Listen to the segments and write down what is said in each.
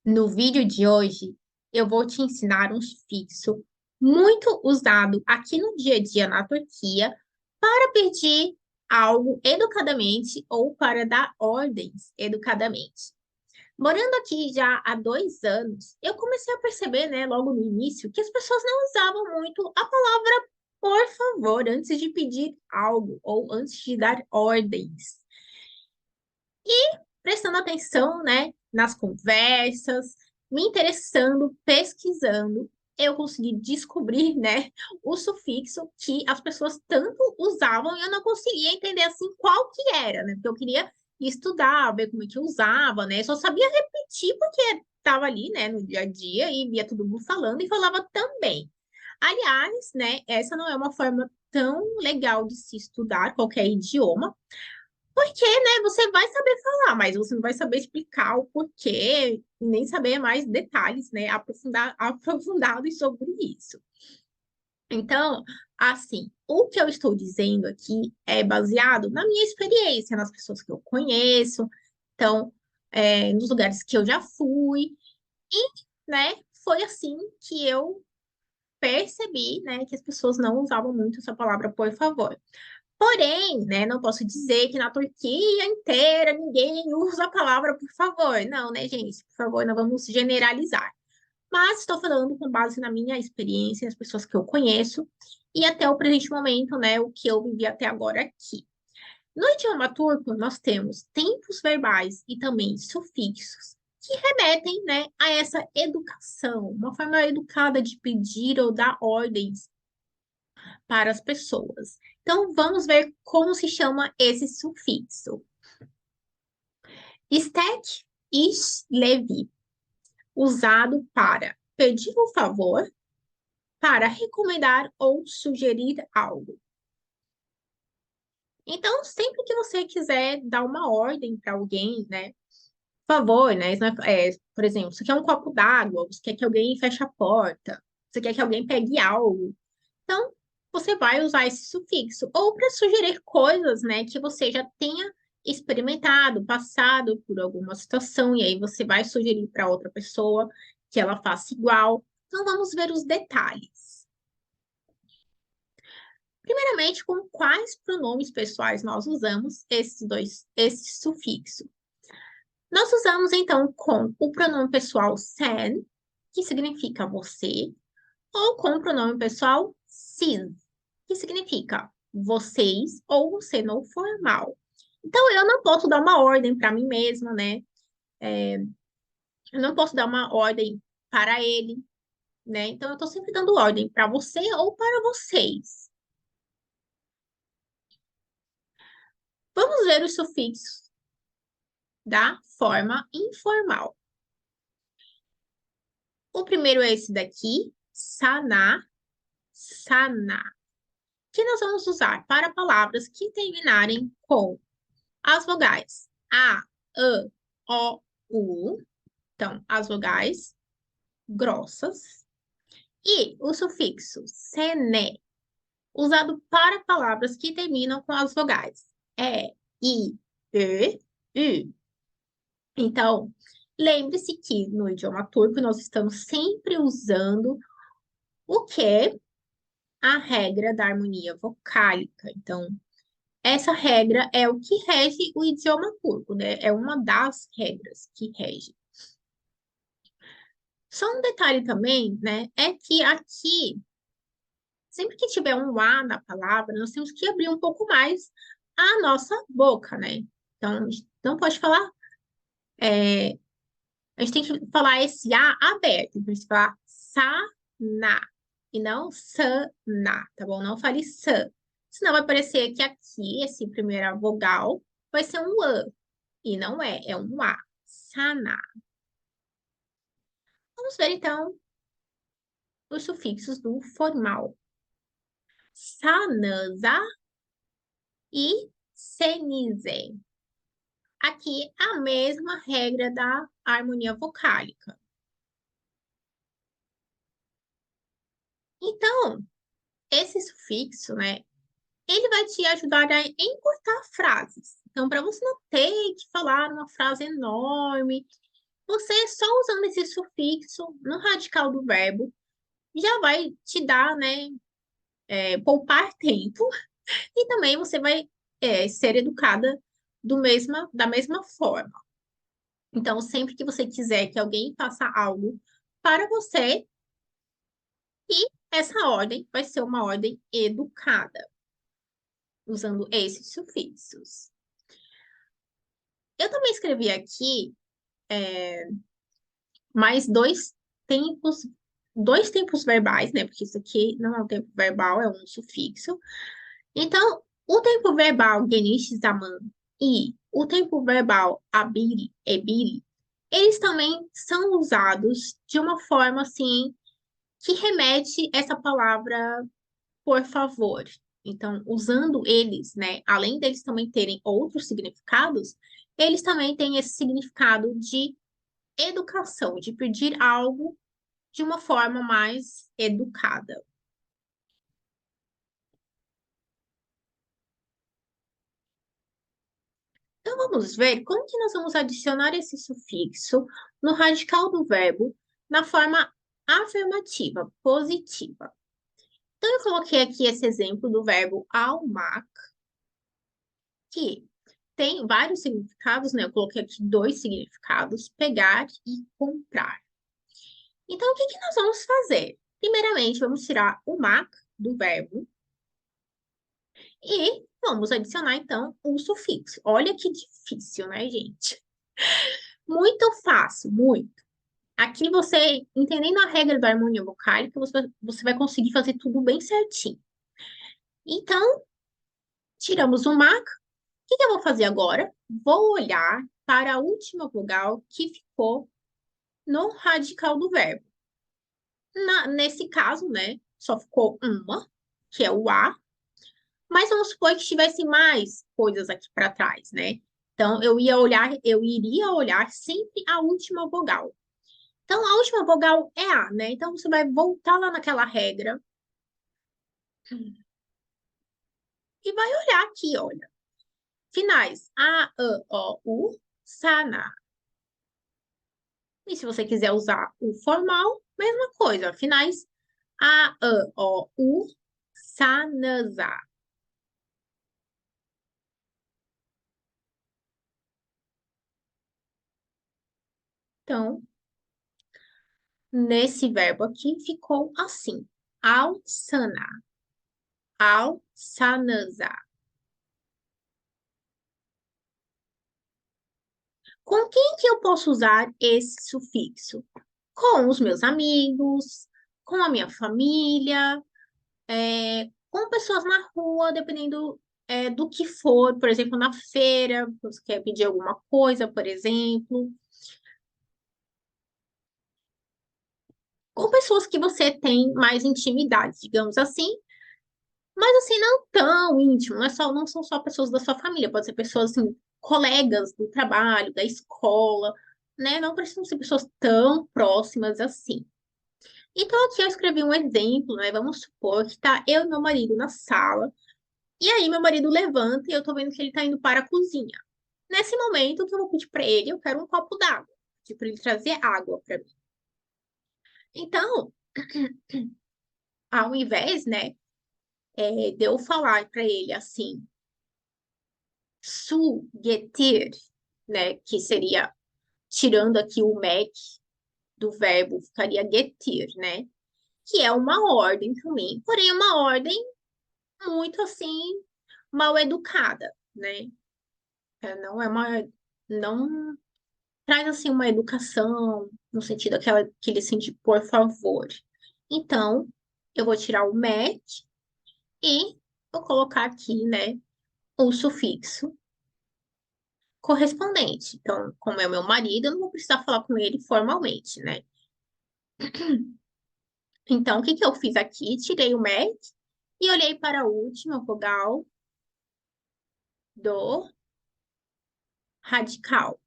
No vídeo de hoje, eu vou te ensinar um sufixo muito usado aqui no dia a dia na Turquia para pedir algo educadamente ou para dar ordens educadamente. Morando aqui já há 2 anos, eu comecei a perceber, né, logo no início, que as pessoas não usavam muito a palavra por favor antes de pedir algo ou antes de dar ordens, prestando atenção, né, nas conversas, me interessando, pesquisando, eu consegui descobrir, né, o sufixo que as pessoas tanto usavam e eu não conseguia entender assim qual que era, né? Porque eu queria estudar, ver como é que usava, né? Só sabia repetir porque estava ali, né, no dia a dia e via todo mundo falando e falava também. Aliás, né, essa não é uma forma tão legal de se estudar qualquer idioma, porque, né, você vai saber falar, mas você não vai saber explicar o porquê, nem saber mais detalhes, né, aprofundados sobre isso. Então, assim, o que eu estou dizendo aqui é baseado na minha experiência, nas pessoas que eu conheço, então, nos lugares que eu já fui, e, né, foi assim que eu percebi, né, que as pessoas não usavam muito essa palavra, por favor. Porém, né, não posso dizer que na Turquia inteira ninguém usa a palavra por favor. Não, né, gente? Por favor, não vamos generalizar. Mas estou falando com base na minha experiência, as pessoas que eu conheço e até o presente momento, né, o que eu vivi até agora aqui. No idioma turco, nós temos tempos verbais e também sufixos que remetem, né, a essa educação, uma forma educada de pedir ou dar ordens para as pessoas. Então, vamos ver como se chama esse sufixo. Istek ish levi, usado para pedir um favor, para recomendar ou sugerir algo. Então, sempre que você quiser dar uma ordem para alguém, né? Por favor, né? Por exemplo, você quer um copo d'água, você quer que alguém feche a porta, você quer que alguém pegue algo. Então, você vai usar esse sufixo ou para sugerir coisas, né, que você já tenha experimentado, passado por alguma situação, e aí você vai sugerir para outra pessoa que ela faça igual. Então, vamos ver os detalhes. Primeiramente, com quais pronomes pessoais nós usamos esse sufixo? Nós usamos, então, com o pronome pessoal sen, que significa você, ou com o pronome pessoal siz, que significa vocês ou você no formal. Então, eu não posso dar uma ordem para mim mesma, né? Eu não posso dar uma ordem para ele, né? Então, eu estou sempre dando ordem para você ou para vocês. Vamos ver os sufixos da forma informal. O primeiro é esse daqui, saná, saná, que nós vamos usar para palavras que terminarem com as vogais A, E, O, U. Então, as vogais grossas. E o sufixo sene, usado para palavras que terminam com as vogais E, I, E, U. Então, lembre-se que no idioma turco nós estamos sempre usando o que? A regra da harmonia vocálica. Então, essa regra é o que rege o idioma turco, né? É uma das regras que rege. Só um detalhe também, né? É que aqui, sempre que tiver um A na palavra, nós temos que abrir um pouco mais a nossa boca, né? Então, a gente não pode falar. A gente tem que falar esse A aberto. Então, a gente falar sa, na, e não sa, na, tá bom? Não fale sa. Senão vai parecer que aqui, esse primeira vogal, vai ser um A. E não é, é um A. Sana. Vamos ver, então, os sufixos do formal. Sanıza e Senize. Aqui a mesma regra da harmonia vocálica. Então, esse sufixo, né, ele vai te ajudar a encurtar frases. Então, para você não ter que falar uma frase enorme, você só usando esse sufixo no radical do verbo já vai te dar, né, poupar tempo e também você vai ser educada da mesma forma. Então, sempre que você quiser que alguém faça algo para você, e essa ordem vai ser uma ordem educada, usando esses sufixos. Eu também escrevi aqui mais dois tempos verbais, né? Porque isso aqui não é um tempo verbal, é um sufixo. Então, o tempo verbal genish zaman e o tempo verbal abiri, ebiri, eles também são usados de uma forma assim que remete essa palavra por favor. Então, usando eles, né, além deles também terem outros significados, eles também têm esse significado de educação, de pedir algo de uma forma mais educada. Então, vamos ver como que nós vamos adicionar esse sufixo no radical do verbo na forma afirmativa, positiva. Então, eu coloquei aqui esse exemplo do verbo almak, que tem vários significados, né? Eu coloquei aqui dois significados: pegar e comprar. Então, o que que nós vamos fazer? Primeiramente, vamos tirar o mak do verbo e vamos adicionar, então, um sufixo. Olha que difícil, né, gente? Muito fácil, muito. Aqui você, entendendo a regra da harmonia vocálica, você vai conseguir fazer tudo bem certinho. Então, tiramos o mak. O que que eu vou fazer agora? Vou olhar para a última vogal que ficou no radical do verbo. Nesse caso, né, só ficou uma, que é o A, mas vamos supor que tivesse mais coisas aqui para trás, né? Então, eu iria olhar sempre a última vogal. Então, a última vogal é A, né? Então, você vai voltar lá naquela regra e vai olhar aqui, olha. Finais A, E, O, U, Sana. E se você quiser usar o formal, mesma coisa. Finais A, E, O, U, Sanasa. Então, nesse verbo aqui ficou assim: alçana, alçanaza. Com quem que eu posso usar esse sufixo? Com os meus amigos, com a minha família, com pessoas na rua, dependendo, do que for. Por exemplo, na feira, você quer pedir alguma coisa, por exemplo. Com pessoas que você tem mais intimidade, digamos assim. Mas assim, não tão íntimo, não são só pessoas da sua família, pode ser pessoas assim, colegas do trabalho, da escola, né? Não precisam ser pessoas tão próximas assim. Então, aqui eu escrevi um exemplo, né? Vamos supor que tá eu e meu marido na sala, e aí meu marido levanta e eu tô vendo que ele tá indo para a cozinha. Nesse momento, o que eu vou pedir para ele? Eu quero um copo d'água, pedir para ele trazer água para mim. Então, ao invés, né, de eu falar para ele assim, sugetir, né, que seria tirando aqui o Mac do verbo, ficaria getir, né? Que é uma ordem também, porém é uma ordem muito assim mal educada, né? Não é uma, não traz assim uma educação no sentido aquele assim de por favor. Então, eu vou tirar o Mac e vou colocar aqui, né, o sufixo correspondente. Então, como é o meu marido, eu não vou precisar falar com ele formalmente, né? Então, o que que eu fiz aqui? Tirei o Mac e olhei para a última vogal do radical.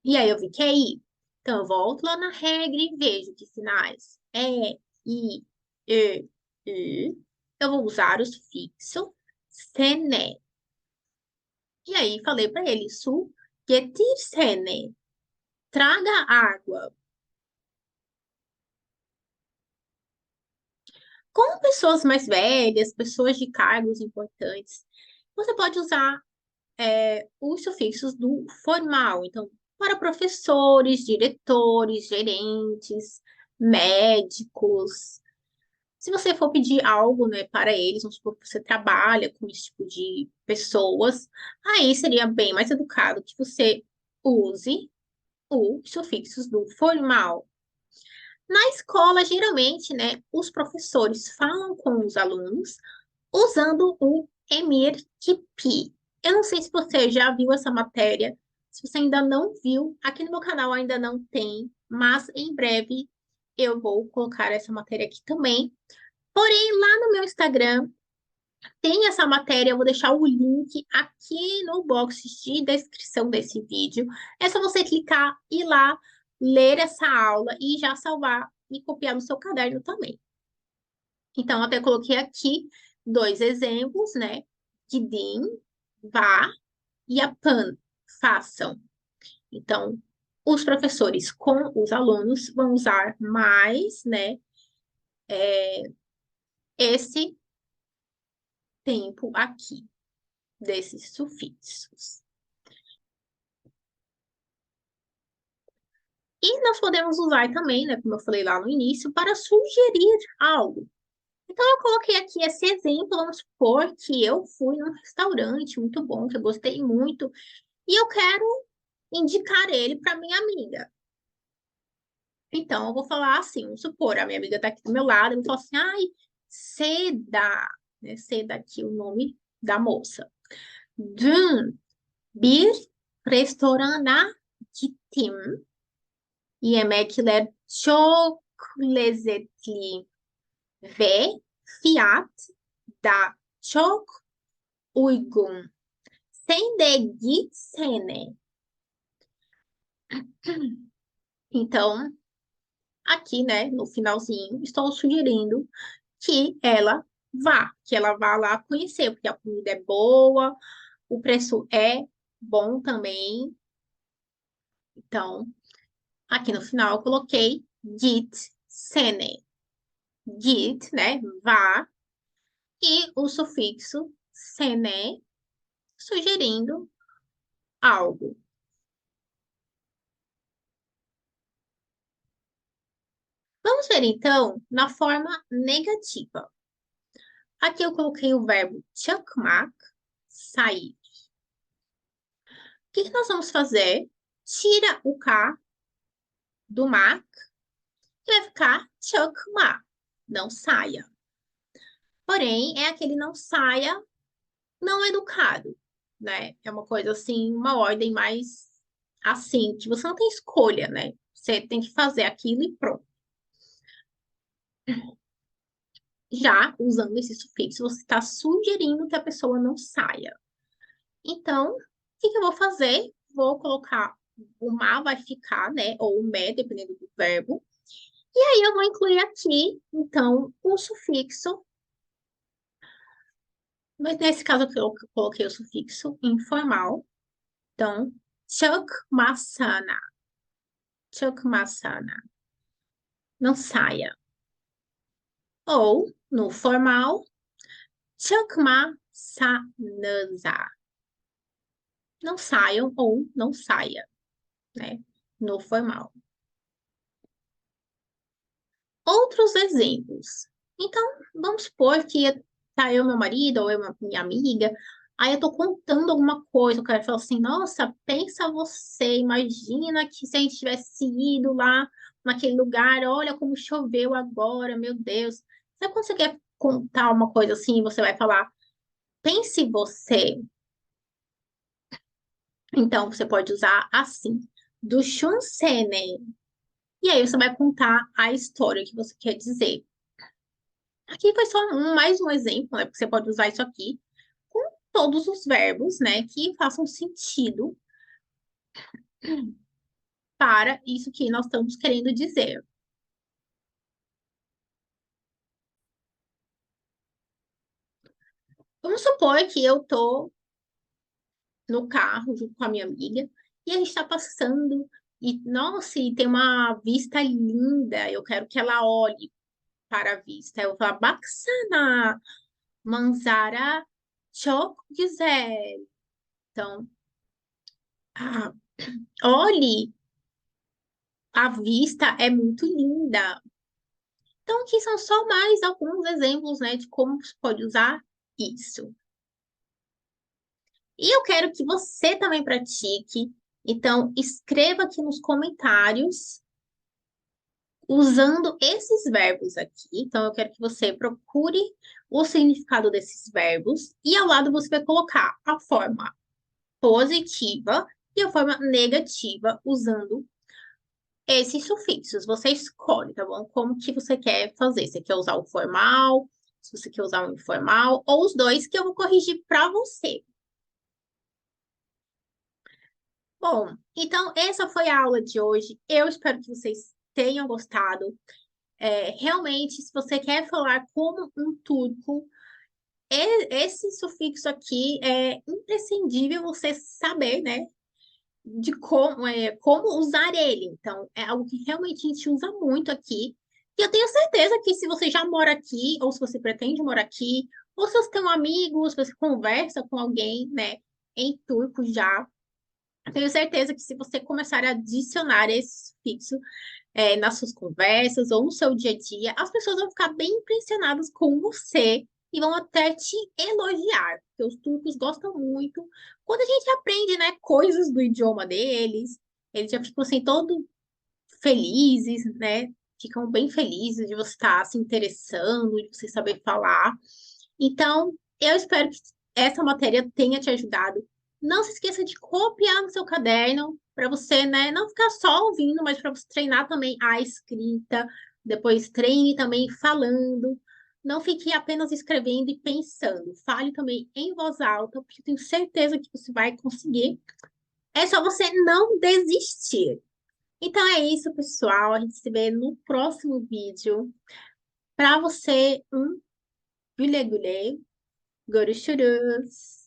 E aí eu vi que é I. Então, eu volto lá na regra e vejo que sinais I, E. Eu vou usar o sufixo sene. E aí falei para ele, su getir sene. traga água. Com pessoas mais velhas, pessoas de cargos importantes, você pode usar os sufixos do formal. Então, para professores, diretores, gerentes, médicos. Se você for pedir algo, né, para eles, vamos supor que você trabalha com esse tipo de pessoas, aí seria bem mais educado que você use os sufixos do formal. Na escola, geralmente, né, os professores falam com os alunos usando o Emir Kipi. Eu não sei se você já viu essa matéria. Se você ainda não viu, aqui no meu canal ainda não tem, mas em breve eu vou colocar essa matéria aqui também. Porém, lá no meu Instagram tem essa matéria, eu vou deixar o link aqui no box de descrição desse vídeo. É só você clicar, ir lá, ler essa aula e já salvar e copiar no seu caderno também. Então, até coloquei aqui dois exemplos, né? Gidin, vá e a pan, façam. Então, os professores com os alunos vão usar mais, né? Esse tempo aqui, desses sufixos. E nós podemos usar também, né, como eu falei lá no início, para sugerir algo. Então, eu coloquei aqui esse exemplo, vamos supor que eu fui num restaurante muito bom, que eu gostei muito, e eu quero indicar ele para minha amiga. Então, eu vou falar assim, vamos supor, a minha amiga está aqui do meu lado, eu vou falar assim, ai, Seda, né, Seda aqui, o nome da moça. Dün bir restorana gittim. Yemekler çok lezzetli ve fiyat da çok uygun. Sen de gitsene. Então, aqui, né, no finalzinho, estou sugerindo que ela vá lá conhecer, porque a comida é boa, o preço é bom também. Então, aqui no final eu coloquei gitsene. Git, né, vá, e o sufixo sene, sugerindo algo. Vamos ver então na forma negativa. Aqui eu coloquei o verbo çıkmak, sair. O que que nós vamos fazer? Tira o K do mak e vai ficar çıkma, não saia. Porém, é aquele não saia não educado, né? É uma coisa assim, uma ordem mais assim, que você não tem escolha, né? Você tem que fazer aquilo e pronto. Já usando esse sufixo, você está sugerindo que a pessoa não saia. Então, o que que eu vou fazer? Vou colocar o ma vai ficar, né? Ou o me, dependendo do verbo. E aí eu vou incluir aqui, então, o sufixo. Mas nesse caso aqui eu coloquei o sufixo informal. Então, chakmasana. Chakmasana. Não saia. Ou, no formal, chakmasanıza. Não saiam ou não saia, né? No formal. Outros exemplos. Então, vamos supor que tá eu, meu marido, ou eu, minha amiga, aí eu tô contando alguma coisa, o cara fala assim, nossa, pensa você, imagina que se a gente tivesse ido lá naquele lugar, olha como choveu agora, meu Deus. Sabe quando você quer contar uma coisa assim, você vai falar, pense você. Então, você pode usar assim, do Shunsene. E aí você vai contar a história que você quer dizer. Aqui foi só mais um exemplo, né? Porque você pode usar isso aqui com todos os verbos, né? Que façam sentido para isso que nós estamos querendo dizer. Vamos supor que eu tô no carro junto com a minha amiga e a gente está passando E, nossa, e tem uma vista linda. Eu quero que ela olhe para a vista. Eu vou falar, Baksana, Manzara, çok güzel. Então, ah, olhe, a vista é muito linda. Então, aqui são só mais alguns exemplos, né, de como você pode usar isso. E eu quero que você também pratique. Então, escreva aqui nos comentários usando esses verbos aqui. Então, eu quero que você procure o significado desses verbos e ao lado você vai colocar a forma positiva e a forma negativa usando esses sufixos. Você escolhe, tá bom? Como que você quer fazer? Você quer usar o formal, se você quer usar o informal, ou os dois que eu vou corrigir para você. Bom, então essa foi a aula de hoje. Eu espero que vocês tenham gostado. Realmente, se você quer falar como um turco, esse sufixo aqui é imprescindível você saber, né? De como usar ele. Então, é algo que realmente a gente usa muito aqui. E eu tenho certeza que se você já mora aqui, ou se você pretende morar aqui, ou se você tem um amigo, se você conversa com alguém, né, em turco já, eu tenho certeza que se você começar a adicionar esse sufixo nas suas conversas ou no seu dia a dia, as pessoas vão ficar bem impressionadas com você e vão até te elogiar, porque os turcos gostam muito. Quando a gente aprende, né, coisas do idioma deles, eles já ficam assim, todo felizes, né? Ficam bem felizes de você estar se interessando, de você saber falar. Então, eu espero que essa matéria tenha te ajudado. Não se esqueça de copiar no seu caderno para você, né, não ficar só ouvindo, mas para você treinar também a escrita. Depois treine também falando. Não fique apenas escrevendo e pensando. Fale também em voz alta, porque eu tenho certeza que você vai conseguir. É só você não desistir. Então é isso, pessoal. A gente se vê no próximo vídeo. Para você, güle güle. Görüşürüz.